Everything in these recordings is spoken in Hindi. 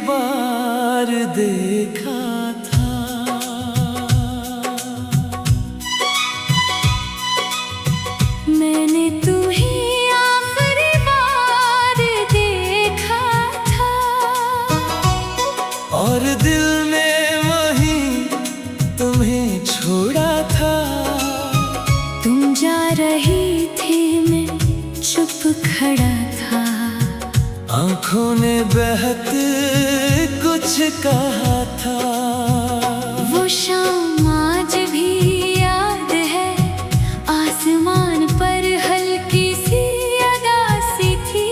बार देखा था। मैंने तुम्हें आखिरी बार देखा था, और दिल में वहीं तुम्हें छोड़ा था। तुम जा रही थी, मैं चुप खड़ा था। आंखों ने बहक कुछ कहा था। वो शाम आज भी याद है, आसमान पर हल्की सी उदासी थी।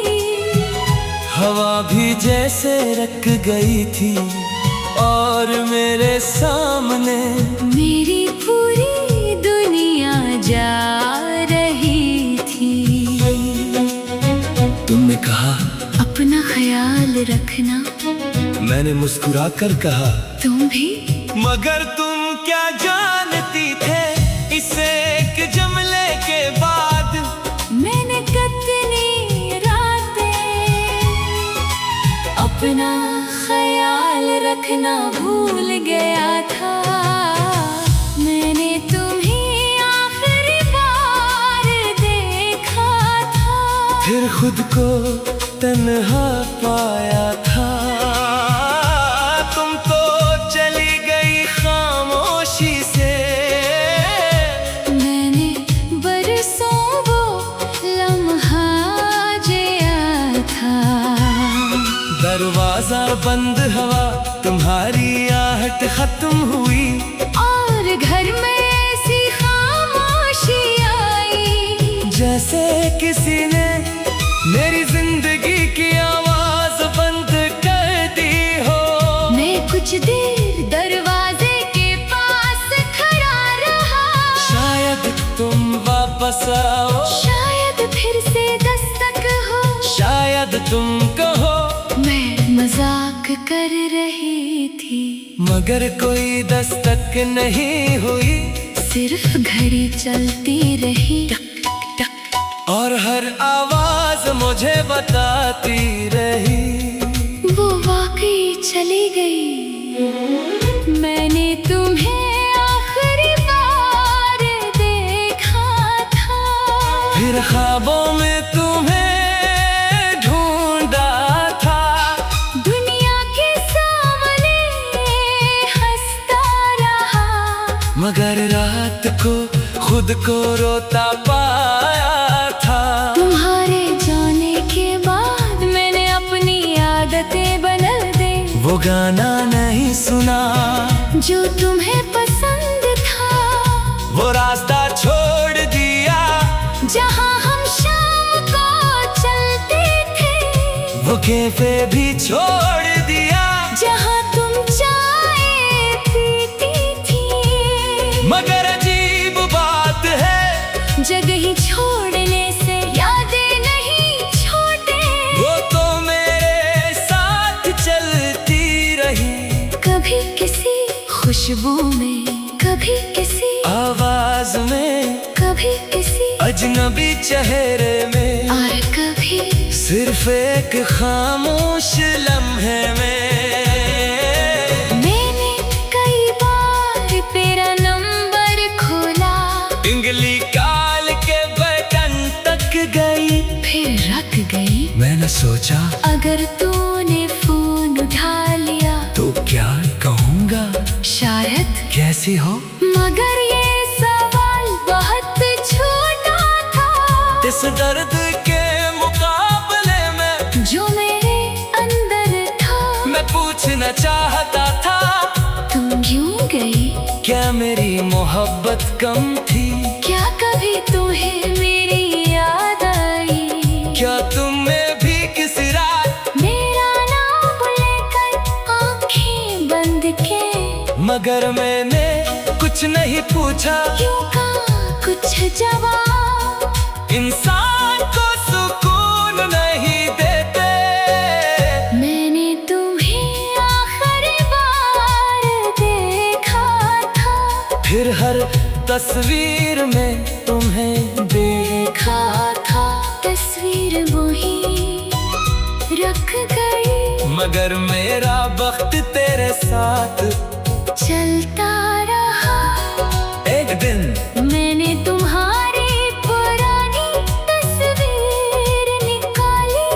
हवा भी जैसे रक गई थी, और मेरे सामने मेरी पूरी दुनिया जा रही थी। तुमने कहा अपना ख्याल रखना, मैंने मुस्कुरा कर कहा तुम भी। मगर तुम क्या जानती थे, इसे एक जुमले के बाद मैंने कितनी रातें अपना ख्याल रखना भूल गया था। मैंने तुम्हें आखिरी बार देखा था, फिर खुद को तन्हा पाया था। तुम तो चली गई खामोशी से, मैंने बरसों वो लम्हा जिया था। दरवाजा बंद, हवा तुम्हारी आहट खत्म हुई, और घर में ऐसी खामोशी आई, जैसे किसी ने मेरी जिंदगी की आवाज बंद कर दी हो। मैं कुछ देर दरवाजे के पास खड़ा रहा, शायद तुम वापस आओ, शायद फिर से दस्तक हो, शायद तुम कहो मैं मजाक कर रही थी। मगर कोई दस्तक नहीं हुई, सिर्फ घड़ी चलती रही, और हर आवाज मुझे बताती रही वो वाकई चली गई। मैंने तुम्हें आखिरी बार देखा था, फिर ख्वाबों में तुम्हें ढूंढा था। दुनिया के सामने हंसता रहा, मगर रात को खुद को रोता पाया था। तुम्हारे जाने के बाद मैंने अपनी आदतें बदल दी। वो गाना नहीं सुना जो तुम्हें पसंद था, वो रास्ता छोड़ दिया जहाँ हम शाम को चलते थे। वो कैफे भी छोड़ दिया जहाँ तुम चाय पीती थी। मगर अजीब बात है, जगह ही छोड़ने से यादें नहीं छोड़ते। वो तो मेरे साथ चलती रही, कभी किसी खुशबू में, कभी किसी आवाज में, कभी किसी अजनबी चेहरे में, और कभी सिर्फ एक खामोश लम्हे में। मैंने कई बार तेरा नंबर खोला, इंगली काल के बटन तक गई, फिर रख गई। मैंने सोचा अगर तूने फोन उठा लिया तो क्या कहूँगा, शायद, कैसी हो। मगर ये सवाल बहुत छोटा था इस दर्द के मुकाबले में जो मेरे अंदर था। मैं पूछना चाहता था, तुम क्यों गई? क्या मेरी मोहब्बत कम थी? क्या कभी तुम्हें मेरी याद आई? क्या तुम्हें भी किसी रात मेरा नाम लेकर आंखें बंद के मगर मैंने कुछ नहीं पूछा। क्यों का कुछ जवाब इंसान को सुकून नहीं देते। मैंने तुम्हें आखिरी बार देखा था, फिर हर तस्वीर में तुम्हें देखा था। तस्वीर वही रख गई मगर मेरा वक्त तेरे साथ चलता रहा। एक दिन मैंने तुम्हारी पुरानी तस्वीर निकाली।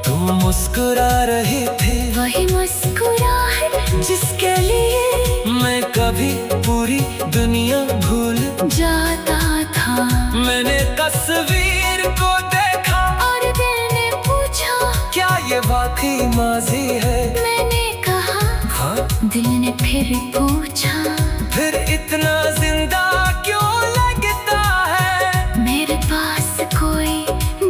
तुम मुस्कुरा रही थी, वही मुस्कुराहट जिसके लिए मैं कभी पूरी दुनिया भूल जाता था। मैंने तस्वीर को देखा और दिल ने पूछा, क्या ये वाकई माजी है? मैंने कहा हाँ, दिल ने फिर पूछा, फिर इतना जिंदा क्यों लगता है? मेरे पास कोई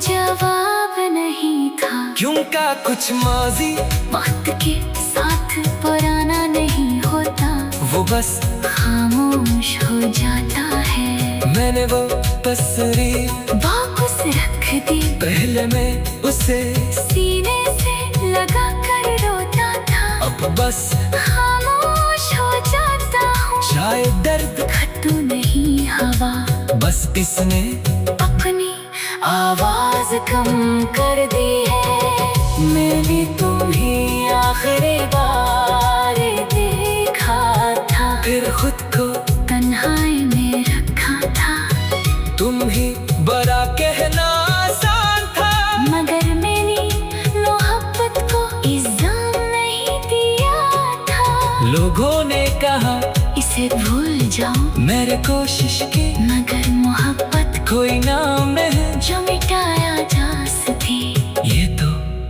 जवाब नहीं था। क्यों का कुछ माजी वक्त के साथ पुराना नहीं होता, वो बस खामोश हो जाता है। मैंने वो तस्वीर वापस रख दी, पहले मैं उसे सीने से लगा कर रोता था। अब बस खामोश हो जाता हूँ, शायद दर्द खत्म नहीं हवा, बस इसने अपनी आवाज कम कर दी है। मैंने तुम्हें आखिरी बार देखा था, फिर खुद को तन्हाई में रखा था। तुम ही बड़ा कहना आसान था, मगर मेरी मोहब्बत को इल्जाम नहीं दिया था। लोगों ने कहा इसे भूल जाओ, मेरे कोशिश की मगर मोहब्बत कोई नाम नहीं जो मिटाया जा सके। ये तो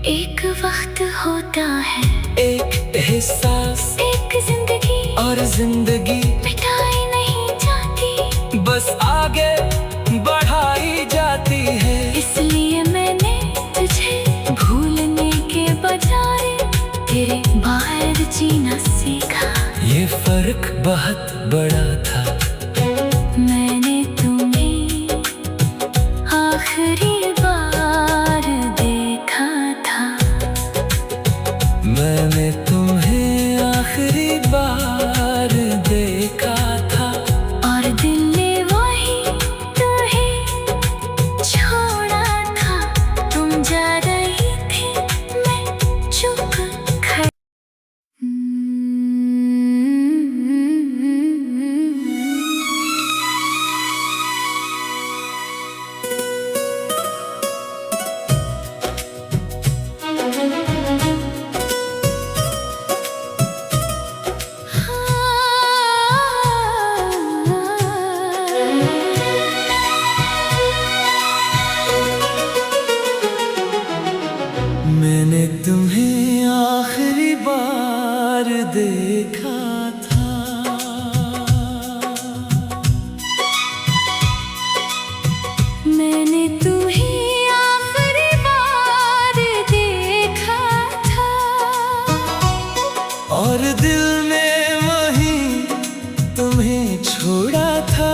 एक वक्त होता है, एक एहसास एक जिंदगी और जिंदगी मिटाई नहीं जाती, बस आगे बढ़ाई जाती है। इसलिए मैंने तुझे भूलने के बजाय तेरे बाहर जीना सीखा। ये फर्क बहुत बड़ा था। मैंने तुम्हें आखिरी बार देखा था। मैंने तुम्हें आखिरी बार देखा था, और दिल ने वही तुम्हें छोड़ा था। तुम जा रही थी, मैं चुप खड़ी। मैंने तुम्हें आखिरी बार देखा था। मैंने तुम्हें आखिरी बार देखा था, और दिल ने वहीं तुम्हें छोड़ा था।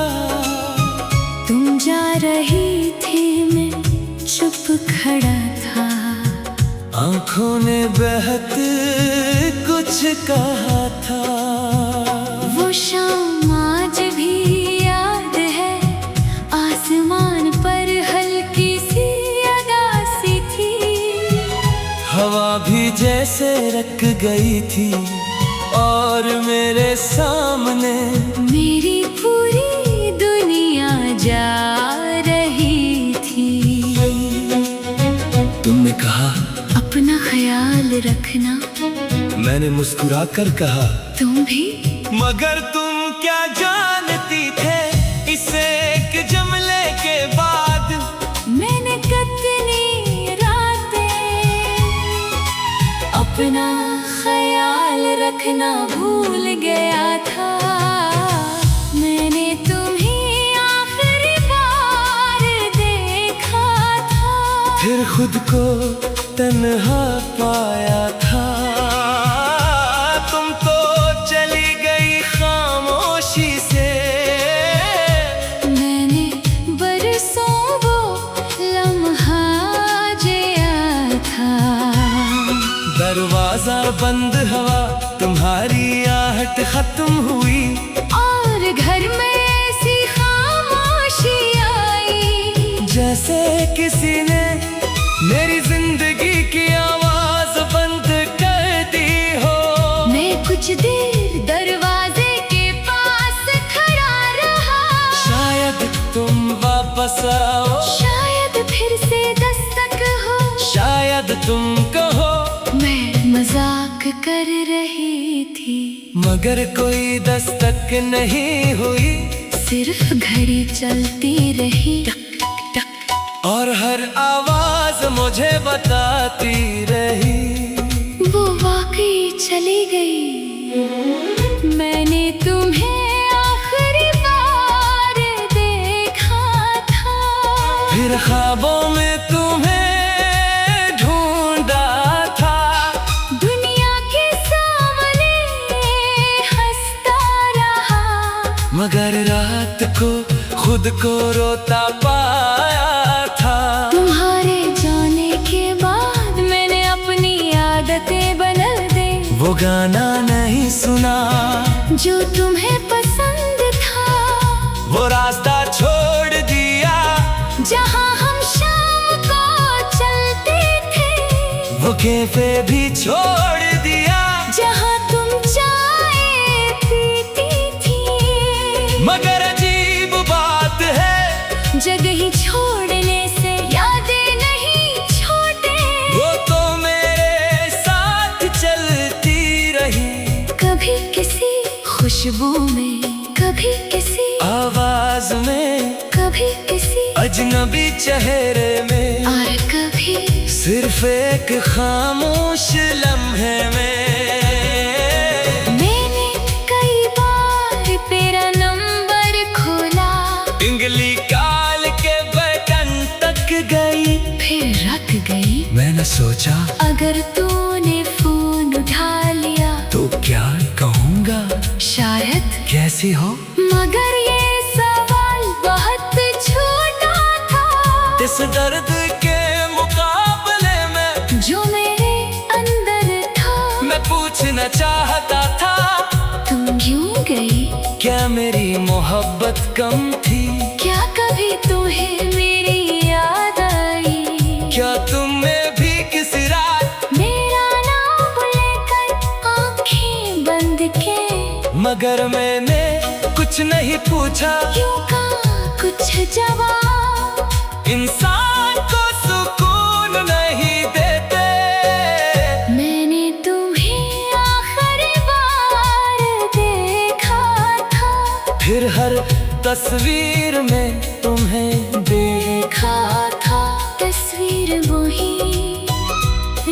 तुम जा रही थी, मैं चुप खड़ा था। आंखों ने बहक कुछ कहा था। वो शाम आज भी याद है, आसमान पर हल्की सी उदासी थी। हवा भी जैसे रक गई थी, और मेरे सामने मेरी पूरी दुनिया जा रही थी। तुमने कहा अपना ख्याल रखना, मैंने मुस्कुरा कर कहा तुम भी। मगर तुम क्या जानती थे, इसे एक जुमले के बाद मैंने कितनी रातें अपना ख्याल रखना भूल गया था। मैंने तुम्हें आखिरी बार देखा था, फिर खुद को तन्हा पाया था। तुम तो चली गई खामोशी से, मैंने बरसों वो लम्हा जिया था। दरवाजा बंद हवा, तुम्हारी आहट खत्म हुई, और घर में ऐसी खामोशी आई, जैसे किसी ने मेरी जिंदगी की आवाज बंद कर दी रही थी, मगर कोई दस्तक नहीं हुई। सिर्फ घड़ी चलती रही और हर आवाज मुझे बताती रही, वो वाकई चली गई। मैंने तुम्हें आखिरी बार देखा था, फिर ख्वाबों में तुम्हें ढूंढा था। दुनिया के सामने हंसता रहा, मगर रात को खुद को रोता पाया था। तुम्हारे जाने के बाद मैंने अपनी आदतें बदल दी, वो गाना नहीं सुना जो तुम्हें पसंद था, वो रास्ता छोड़ दिया जहाँ हम शाम को चलते थे, वो कैफे भी छोड़ दिया जहाँ तुम चाय पीती थी। मगर अजीब बात है, जगह ही छोड़ने से यादें नहीं छोड़ते। वो तो मेरे साथ चलती रही, कभी किसी खुशबू में, कभी किसी आवाज में, कभी किसी अजनबी चेहरे में, और कभी सिर्फ एक खामोश लम्हे में। मैंने कई बार तेरा नंबर खोला, इंगली काल के बटन तक गई, फिर रख गई। मैंने सोचा अगर तूने फोन उठा लिया तो क्या कहूँगा, शायद, कैसी हो। मगर ये सवाल बहुत छोटा था इस दर्द के मुकाबले में जो मेरे अंदर था। मैं पूछना चाहता था, तुम क्यों गई? क्या मेरी मोहब्बत कम थी? क्या कभी तुम्हें मेरी याद आई? क्या तुम्हें भी किसी रात मेरा नाम लेकर आंखें बंद के, मगर मैंने कुछ नहीं पूछा। क्यों का कुछ जवाब इंसान को सुकून नहीं देते। मैंने तुम्हें आखिरी बार देखा था, फिर हर तस्वीर में तुम्हें देखा था। तस्वीर वही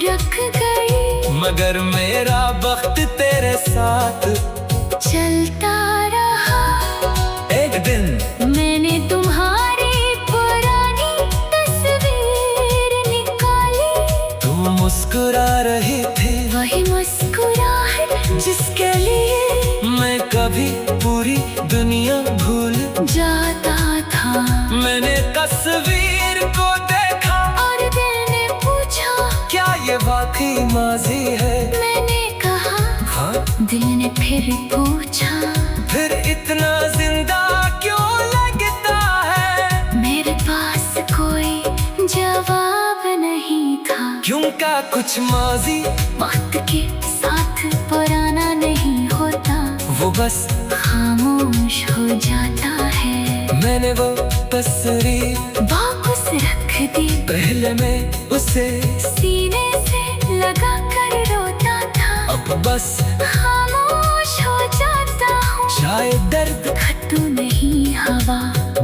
रख गई, मगर मेरा वक्त तेरे साथ चलता रहा। एक दिन मैंने तुम्हारी पुरानी तस्वीर निकाली, तुम मुस्कुरा रही थी, वही मुस्कुराहट जिसके लिए मैं कभी पूरी दुनिया भूल जाता था। मैंने तस्वीर को देखा और दिल ने पूछा, क्या ये वाकई माजी है। मैंने कहा हाँ, दिल ने फिर पूछा, फिर इतना जिंदा क्यों लगता है। मेरे पास कोई जवाब नहीं था। क्यों का कुछ माजी वक्त के साथ पुराना नहीं होता, वो बस खामोश हो जाता है। मैंने वो तस्वीर वापस रख दी, पहले मैं उसे सीने से लगा कर रोता था। अब बस खामोश हो जाता हूँ, शायद दर्द खटू नहीं हवा,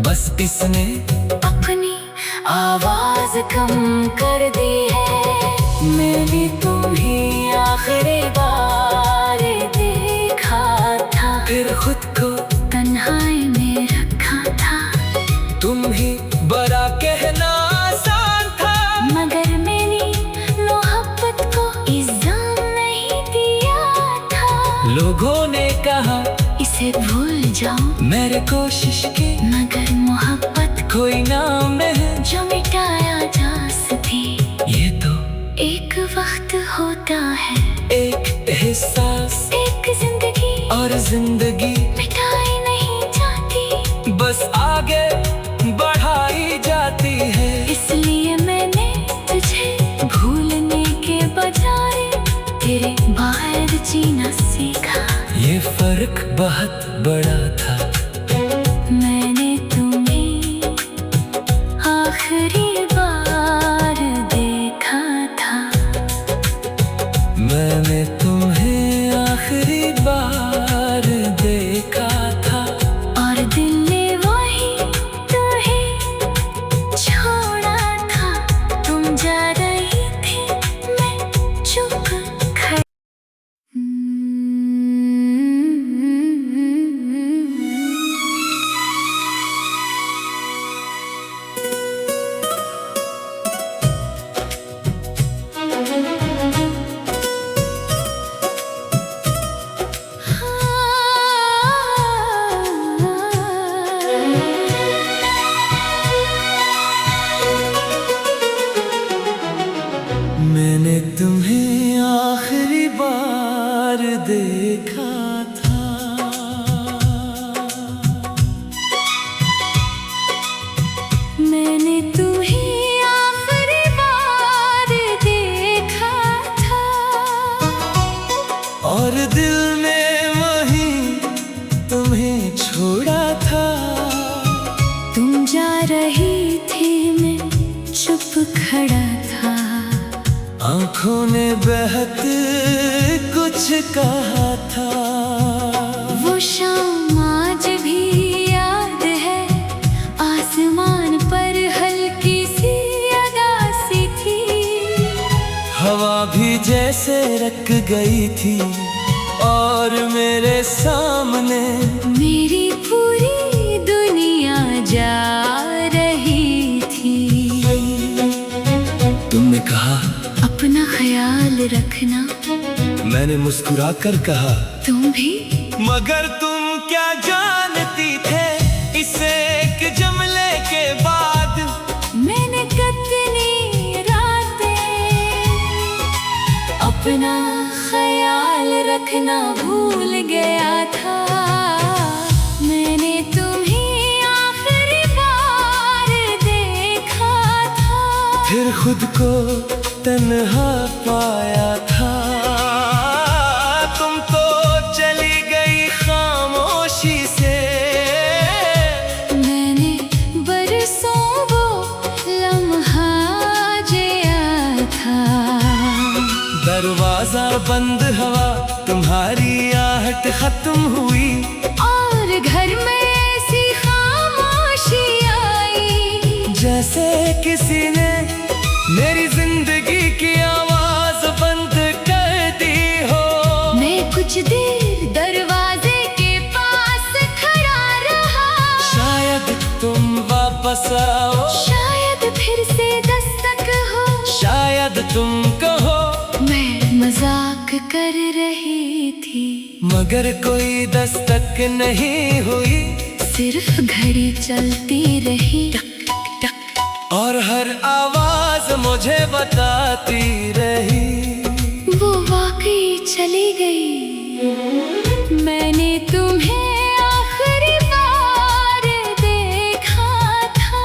बस इसने अपनी आवाज कम कर दी है। मैंने तुम्हें आखिरी बार देखा था, फिर खुद को तन्हाई में रखा था। तुम ही बड़ा कहना आसान था, मगर मैंने मोहब्बत को इल्जाम नहीं दिया था। लोगों ने कहा इसे भूल जाओ, मेरे कोशिश की मगर मोहब्बत कोई नाम है जो मिटाया जा सके। ये तो एक वक्त होता है, एक एहसास, एक जिंदगी और जिंदगी मिटाई नहीं जाती, बस आगे बढ़ाई जाती है। इसलिए मैंने तुझे भूलने के बजाय तेरे बाहर जीना सीखा। ये फर्क बहुत बड़ा था। मैंने तुम्हें आखिरी बार देखा था। मैंने तुम्हें बार देखा था। मैंने तुम्हें आखिरी बार देखा था और दिल में वहीं तुम्हें छोड़ा था। तुम जा रही थी, मैं चुप खड़ा था। आंखों ने बहक कुछ कहा था। वो शाम आज भी याद है, आसमान पर हल्की सी उदासी थी। हवा भी जैसे रक गई थी और मेरे सामने मेरी पूरी दुनिया जा रही थी। तुमने कहा अपना ख्याल रखना, मैंने मुस्कुरा कर कहा तुम भी। मगर तुम क्या जानती थे इस एक जुमले के बाद मैंने कितनी रातें अपना ख्याल रखना भूल गया था। मैंने तुम्हें आखिरी बार देखा था, फिर खुद को तन्हा पाया था। तुम तो चली गई खामोशी से, मैंने बरसों वो लम्हा जिया था। दरवाजा बंद, हवा तुम्हारी आहट खत्म हुई और घर में ऐसी खामोशी आई, जैसे किसी ने मेरी जिंदगी की आवाज बंद कर दी हो। मैं कुछ देर दरवाजे के पास खड़ा रहा। शायद तुम वापस आओ, शायद फिर से दस्तक हो, शायद तुम कहो मैं मजाक कर रही थी। मगर कोई दस्तक नहीं हुई, सिर्फ घड़ी चलती रही और हर आवाज मुझे बताती रही वो वाकई चली गई। मैंने तुम्हें आखिरी बार देखा था,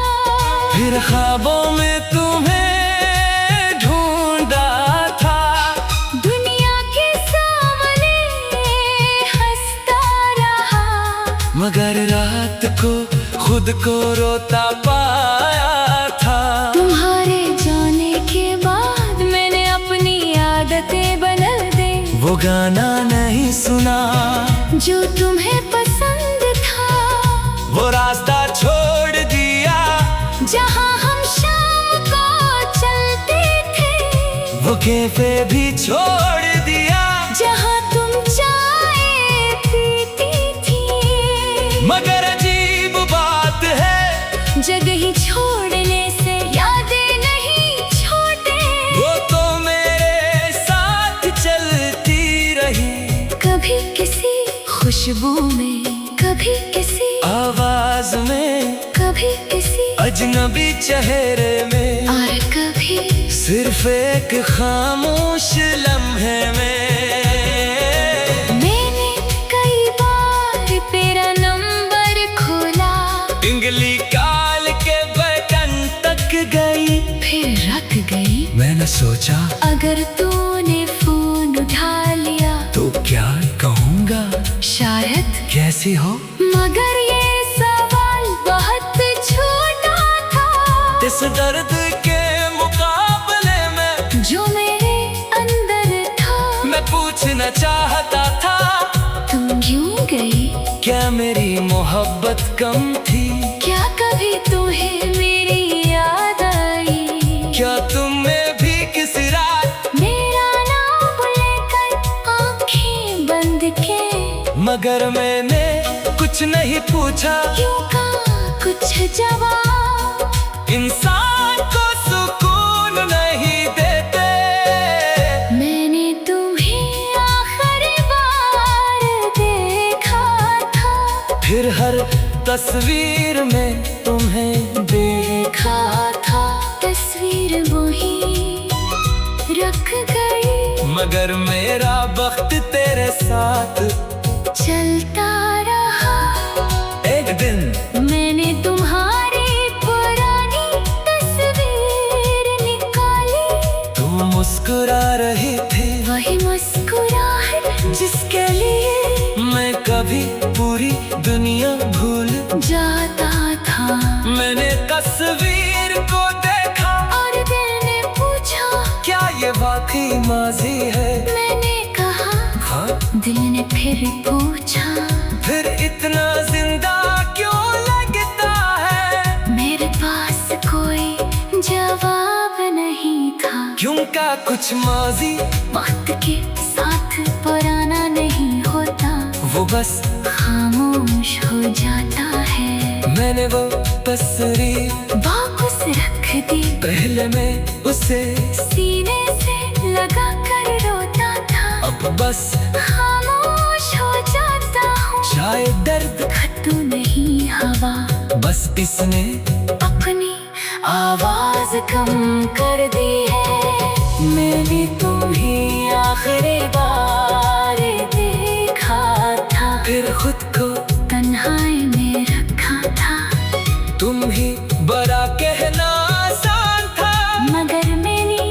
फिर ख्वाबों में तुम्हें ढूंढा था। दुनिया के सामने हंसता रहा, मगर रात को खुद को रोता पाया था। तुम्हारे जाने के बाद मैंने अपनी आदतें बदल दी। वो गाना नहीं सुना जो तुम्हें पसंद था, वो रास्ता छोड़ दिया जहाँ हम शाम को चलते थे। वो कैफे भी छोड़ दिया जहाँ तुम चाय पीती थी। मगर अजीब बात है, जगह ही छोड़ने से यादें नहीं छोड़ते। वो तो मेरे साथ चलती रही, कभी किसी खुशबू में, कभी किसी आवाज में, कभी किसी अजनबी चेहरे में, और कभी सिर्फ एक खामोश लम्हे में। मैंने कई बार तेरा नंबर खोला, इंगली काल के बटन तक गई, फिर रख गई। मैंने सोचा अगर तूने फोन उठा लिया तो क्या कहूँगा, शायद, कैसी हो। मगर ये सवाल बहुत छोटा था इस दर्द के मुकाबले में जो मेरे अंदर था। मैं पूछना चाहता था, तुम क्यों गई? क्या मेरी मोहब्बत कम थी? क्या कभी तुम्हें मेरी याद आई? क्या तुमने भी किसी रात मेरा नाम लेकर आंखें बंद के मगर मैंने कुछ नहीं पूछा। क्यों का कुछ जवाब इंसान को सुकून नहीं देते। मैंने तुम्हें आखिरी बार देखा था, फिर हर तस्वीर में तुम्हें देखा था। तस्वीर वही रख गई, मगर मेरा बख्त तेरे मेरे साथ चलता रहा। एक दिन मैंने तुम्हारी पुरानी तस्वीर निकाली। तुम मुस्कुरा रही थी, वही मुस्कुराहट जिसके लिए मैं कभी पूरी दुनिया भूल जाता था। मैंने तस्वीर को देखा और दिल ने पूछा, क्या ये वाकई माजी है? मैंने कहा हाँ, दिल ने फिर पूछा, फिर इतना जिंदा क्यों लगता है? मेरे पास कोई जवाब नहीं था। क्यों का कुछ माजी वक्त के साथ पुराना नहीं होता, वो बस खामोश हो जाता है। मैंने वो तस्वीर वापस रख दी, पहले मैं उसे सीने से लगा कर रोता था। अब बस खामोश हो जाता हूँ, शायद दर्द खत्म नहीं हवा, बस इसने अपनी आवाज कम कर दी है। मैंने तुम्हें आखिरी बार देखा था, फिर खुद को तन्हाई में रखा था। तुम ही बड़ा कहना आसान था, मगर मेरी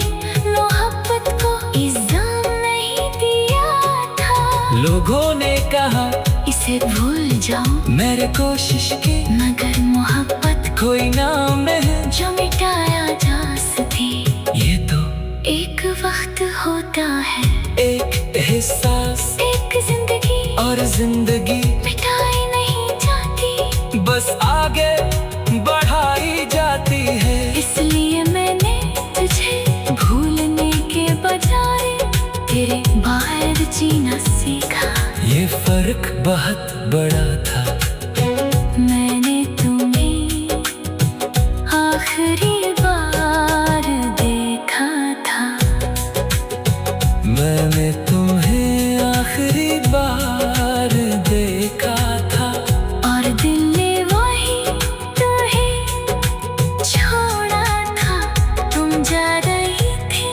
मोहब्बत को इल्जाम नहीं दिया था। लोगों ने कहा इसे भूल जाओ, मेरे कोशिश की मगर मोहब्बत कोई नाम नहीं जो मिटाया जा सके। ये तो एक वक्त होता है, एक एहसास, एक जिंदगी और जिंदगी मिटाई नहीं जाती, बस आगे बढ़ाई जाती है। इसलिए मैंने तुझे भूलने के बजाय तेरे बाहर जीना सीखा। ये फर्क बहुत बड़ा था। मैंने तुम्हें आखिरी बार देखा था। मैंने तुम्हें आखिरी बार देखा था, और दिल ने वही तुम्हें छोड़ा था। तुम जा रही थी,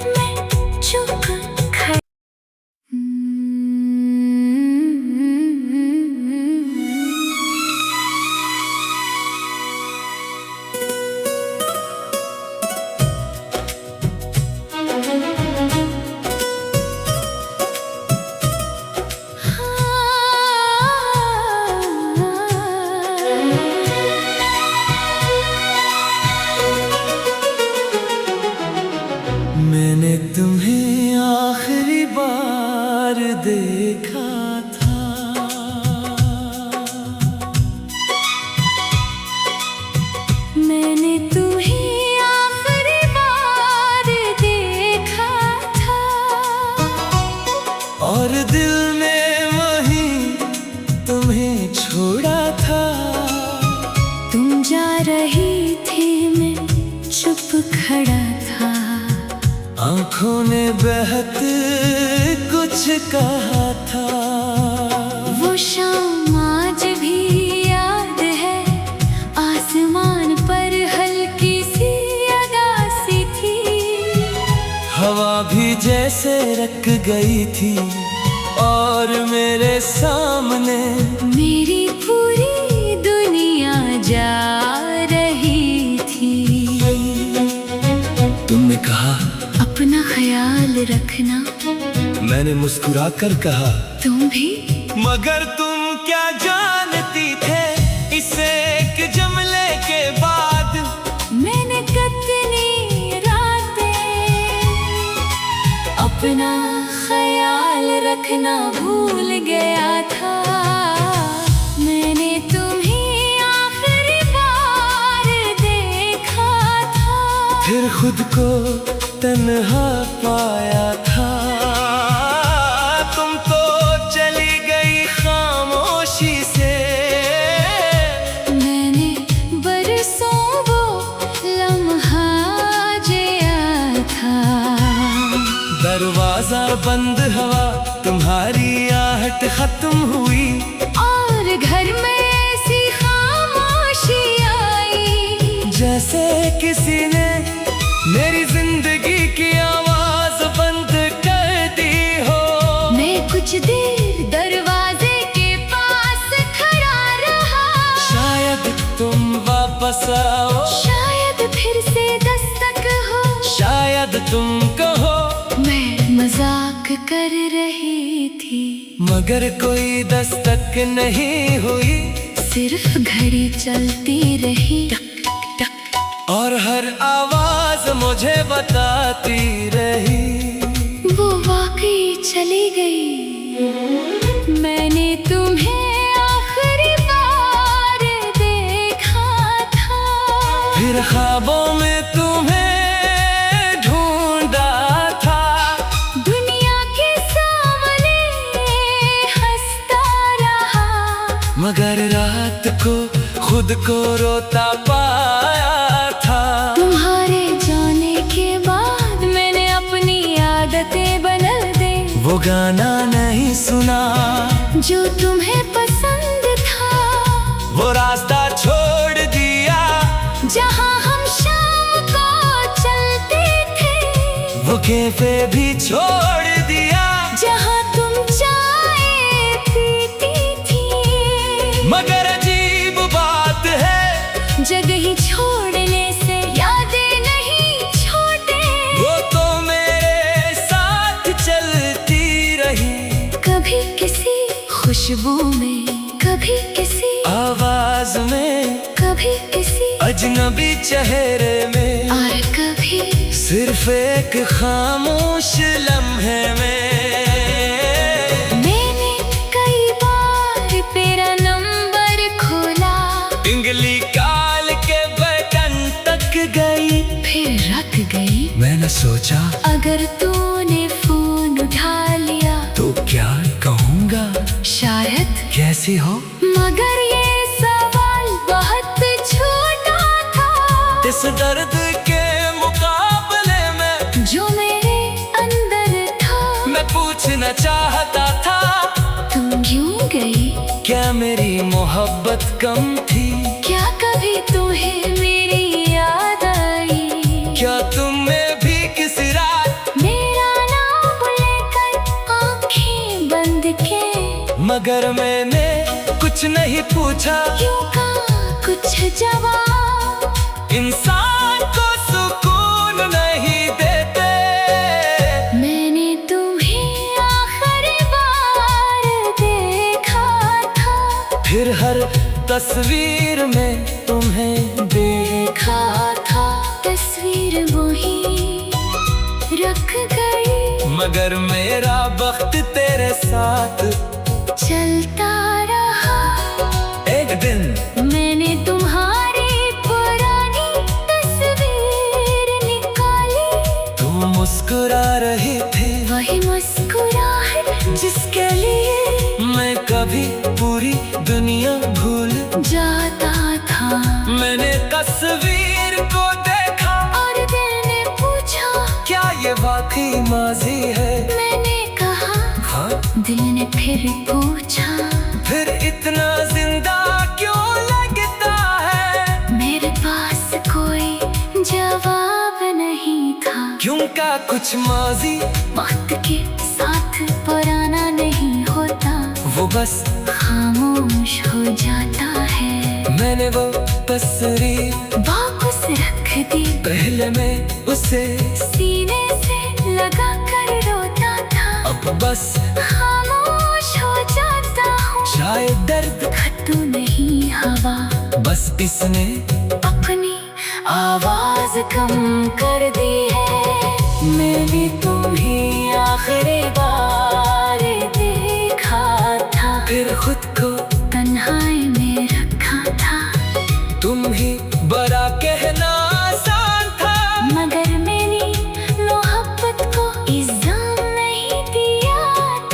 मैं चुप खड़ी। मैंने तुम्हें आखिरी बार देखा था। मैंने तुम्हें आखिरी बार देखा था, और दिल ने वहीं तुम्हें छोड़ा था। तुम जा रही थी, मैं चुप खड़ा था। आंखों ने बहत कुछ कहा था। वो शाम आज भी याद है, आसमान पर हल्की सी उदासी थी। हवा भी जैसे रक गई थी, और मेरे सामने मेरी पूरी दुनिया जा रही थी। तुमने कहा अपना ख्याल रखना, मैंने मुस्कुरा कर कहा तुम भी। मगर तुम क्या जानती थे, इसे एक जुमले के बाद मैंने कितनी रातें अपना ख्याल रखना भूल गया था। मैंने तुम्हें आखिरी बार देखा था, फिर खुद को तन्हा पाया था। तुम तो चली गई खामोशी से, मैंने बरसों वो लम्हा जिया था। दरवाजा बंद, हवा तुम्हारी आहट खत्म हुई, और घर में ऐसी खामोशी आई, जैसे किसी ने मेरी जिंदगी की आवाज बंद कर दी हो। मैं कुछ देर आओ, शायद फिर से दस्तक हो, शायद तुम कहो मैं मजाक कर रही थी, मगर कोई दस्तक नहीं हुई। सिर्फ घड़ी चलती रही और हर आवाज मुझे बताती रही वो वाकई चली गई। मैंने तुम्हें आखिरी बार देखा था, फिर ख्वाबों में तुम्हें ढूंढा था। दुनिया के सामने हंसता रहा, मगर रात को खुद को रोता पाया था। तुम्हारे जाने के बाद मैंने अपनी आदतें बदल दी, वो गाना नहीं सुना जो तुम्हें पसंद था, वो रास्ता छोड़ दिया जहाँ हम शाम को चलते थे, वो कैफे भी छोड़ दिया जहाँ तुम चाय पीती थी। मगर अजीब बात है, जगह ही छोड़ने से यादें नहीं छोड़ते, वो तो मेरे साथ चलती रही। कभी किसी खुशबू में, कभी किसी आवाज में, कभी किसी अजनबी चेहरे में, और कभी सिर्फ एक खामोश लम्हे में। मैंने कई बार तेरा नंबर खोला, इंगली काल के बटन तक गई, फिर रख गई। मैंने सोचा अगर तूने फोन उठा लिया तो क्या कहूँगा, शायद, कैसी हो। मगर ये सवाल बहुत छोटा था इस दर्द के मुकाबले में जो मेरे अंदर था। मैं पूछना चाहता था, तुम क्यों गई? क्या मेरी मोहब्बत कम थी? क्या कभी तुम्हें मेरी याद आई? क्या तुमने भी किसी रात मेरा नाम लेकर आंखें बंद के मगर मैंने कुछ नहीं पूछा। क्यों का कुछ जवाब इंसान को सुकून नहीं देते। मैंने तुम्हें आखिरी बार देखा था, फिर हर तस्वीर में तुम्हें देखा था। तस्वीर वही रख गई, मगर मेरा वक्त तेरे साथ चलता रहा। एक दिन मैंने तुम्हारी पुरानी तस्वीर निकाली, तुम मुस्कुरा रही थी, वही मुस्कुराहट जिसके लिए मैं कभी पूरी दुनिया भूल जाता था। मैंने तस्वीर को देखा और दिल ने पूछा, क्या ये वाकई माजी है। मैंने कहा, हाँ, दिल ने फिर पूछा, फिर इतना जिंदा क्यों लगता है। मेरे पास कोई जवाब नहीं था। क्यों का कुछ माजी वक्त के साथ पुराना नहीं होता, वो बस खामोश हो जाता है। मैंने वो तस्वीर वापस रख दी, पहले मैं उसे सीने से लगा कर रोता था। अब बस खामोश हो जाता हूँ, शायद दर्द खत्म नहीं हवा, बस इसने अपनी आवाज कम कर दी है। मैंने तुम्हें आखिरी बार देखा था, फिर खुद को तन्हाई में रखा था। तुम ही बड़ा कहना आसान था, मगर मेरी मोहब्बत को इल्जाम नहीं दिया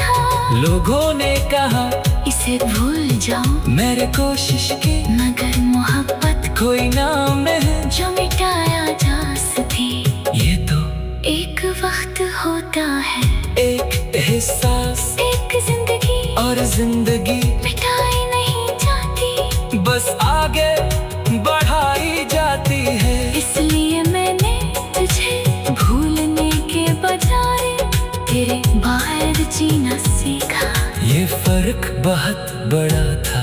था। लोगों ने कहा इसे भूल जाओ, मेरे कोशिश की, मगर मोहब्बत कोई नाम नहीं जो मिटाया जा सके। ये तो एक वक्त होता है, एक एहसास, एक जिंदगी, और जिंदगी मिटाई नहीं जाती, बस आगे बढ़ाई जाती है। इसलिए मैंने तुझे भूलने के बजाय तेरे बाहर जीना सीखा। ये फर्क बहुत बड़ा था।